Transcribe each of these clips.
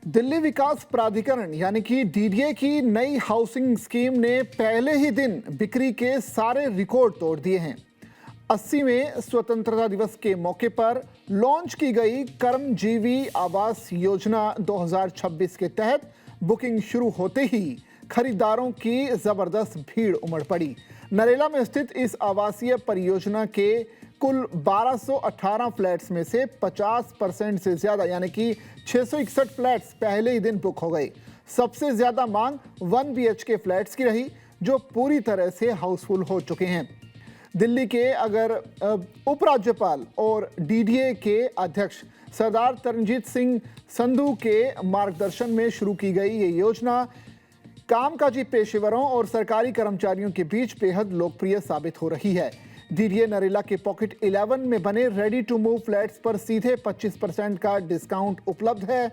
दिल्ली विकास प्राधिकरण यानी कि डीडीए की नई हाउसिंग स्कीम ने पहले ही दिन बिक्री के सारे रिकॉर्ड तोड़ दिए हैं। 80वें स्वतंत्रता दिवस के मौके पर लॉन्च की गई कर्मजीवी आवास योजना 2026 के तहत बुकिंग शुरू होते ही खरीदारों की जबरदस्त भीड़ उमड़ पड़ी। नरेला में स्थित इस आवासीय परियोजना के कुल 1218 फ्लैट्स में से 50% से ज्यादा यानी कि 661 फ्लैट्स पहले ही दिन बुक हो गए। सबसे ज्यादा मांग 1 BHK फ्लैट्स की रही, जो पूरी तरह से हाउसफुल हो चुके हैं। दिल्ली के अगर उपराज्यपाल और डीडीए के अध्यक्ष सरदार तरनजीत सिंह संधू के मार्गदर्शन में शुरू की गई ये योजना कामकाजी पेशेवरों और सरकारी कर्मचारियों के बीच बेहद लोकप्रिय साबित हो रही है। डीडीए नरेला के पॉकेट 11 में बने रेडी टू मूव फ्लैट्स पर सीधे 25% का डिस्काउंट उपलब्ध है।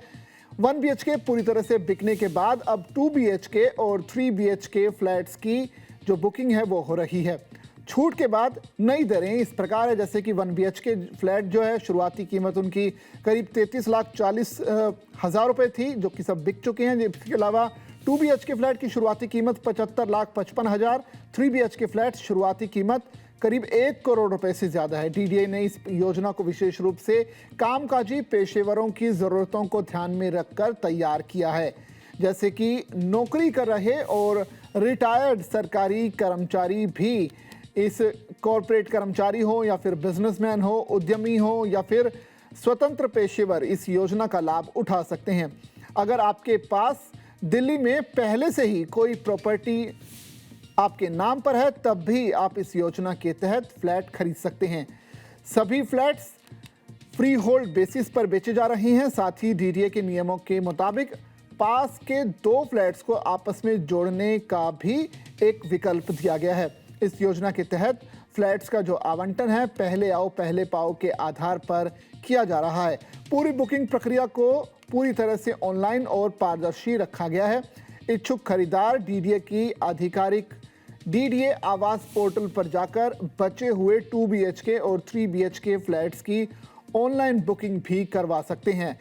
1 BHK पूरी तरह से बिकने के बाद अब 2 BHK और 3 BHK फ्लैट्स की जो बुकिंग है वो हो रही है। छूट के बाद नई दरें इस प्रकार है, जैसे कि 1 BHK फ्लैट जो है शुरुआती कीमत उनकी करीब 33,40,000 रुपये थी, जो कि सब बिक चुके हैं। इसके अलावा 2 BHK फ्लैट की शुरुआती कीमत 75,55,000, 3 BHK फ्लैट शुरुआती कीमत करीब 1 करोड़ रुपए से ज्यादा है। डीडीए ने इस योजना को विशेष रूप से कामकाजी पेशेवरों की जरूरतों को ध्यान में रखकर तैयार किया है, जैसे कि नौकरी कर रहे और रिटायर्ड सरकारी कर्मचारी भी, इस कॉरपोरेट कर्मचारी हो या फिर बिजनेसमैन हो, उद्यमी हो या फिर स्वतंत्र पेशेवर, इस योजना का लाभ उठा सकते हैं। अगर आपके पास दिल्ली में पहले से ही कोई प्रॉपर्टी आपके नाम पर है, तब भी आप इस योजना के तहत फ्लैट खरीद सकते हैं। सभी फ्लैट्स फ्री होल्ड बेसिस पर बेचे जा रहे हैं। साथ ही डीडीए के नियमों के मुताबिक पास के 2 फ्लैट्स को आपस में जोड़ने का भी एक विकल्प दिया गया है। इस योजना के तहत फ्लैट्स का जो आवंटन है पहले आओ पहले पाओ के आधार पर किया जा रहा है। पूरी बुकिंग प्रक्रिया को पूरी तरह से ऑनलाइन और पारदर्शी रखा गया है। इच्छुक खरीदार डीडीए की आधिकारिक डीडीए आवास पोर्टल पर जाकर बचे हुए 2 BHK और 3 BHK फ्लैट्स की ऑनलाइन बुकिंग भी करवा सकते हैं।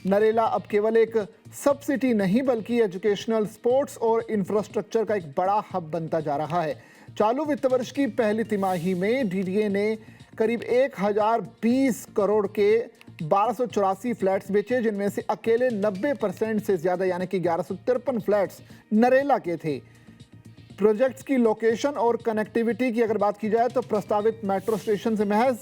नरेला अब केवल एक सब सिटी नहीं बल्कि एजुकेशनल, स्पोर्ट्स और इंफ्रास्ट्रक्चर का एक बड़ा हब बनता जा रहा है। चालू वित्त वर्ष की पहली तिमाही में डीडीए ने करीब 1020 करोड़ के 1284 फ्लैट्स बेचे, जिनमें से अकेले 90% से ज्यादा यानी कि 1153 फ्लैट्स नरेला के थे। प्रोजेक्ट्स की लोकेशन और कनेक्टिविटी की अगर बात की जाए तो प्रस्तावित मेट्रो स्टेशन से महज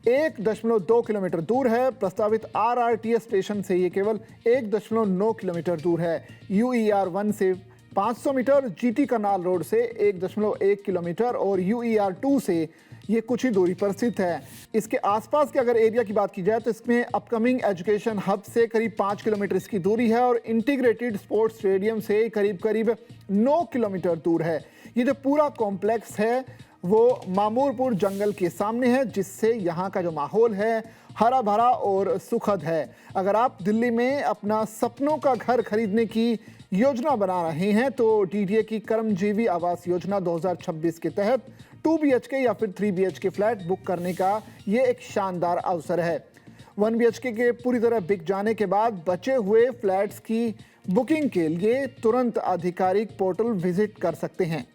1.2 किलोमीटर दूर है। प्रस्तावित RRTS स्टेशन से ये केवल 1.9 किलोमीटर दूर है। UER 1 से 500 मीटर, GT कनाल रोड से 1.1 किलोमीटर और UER 2 से ये कुछ ही दूरी पर स्थित है। इसके आसपास के अगर एरिया की बात की जाए तो इसमें अपकमिंग एजुकेशन हब से करीब 5 किलोमीटर इसकी दूरी है और इंटीग्रेटेड स्पोर्ट्स स्टेडियम से करीब 9 किलोमीटर दूर है। ये जो पूरा कॉम्प्लेक्स है वो मामूरपुर जंगल के सामने है, जिससे यहाँ का जो माहौल है हरा भरा और सुखद है। अगर आप दिल्ली में अपना सपनों का घर खरीदने की योजना बना रहे हैं तो डीडीए की कर्मजीवी आवास योजना 2026 के तहत 2 BHK या फिर 3 BHK फ्लैट बुक करने का ये एक शानदार अवसर है। 1 BHK के पूरी तरह बिक जाने के बाद बचे हुए फ्लैट्स की बुकिंग के लिए तुरंत आधिकारिक पोर्टल विजिट कर सकते हैं।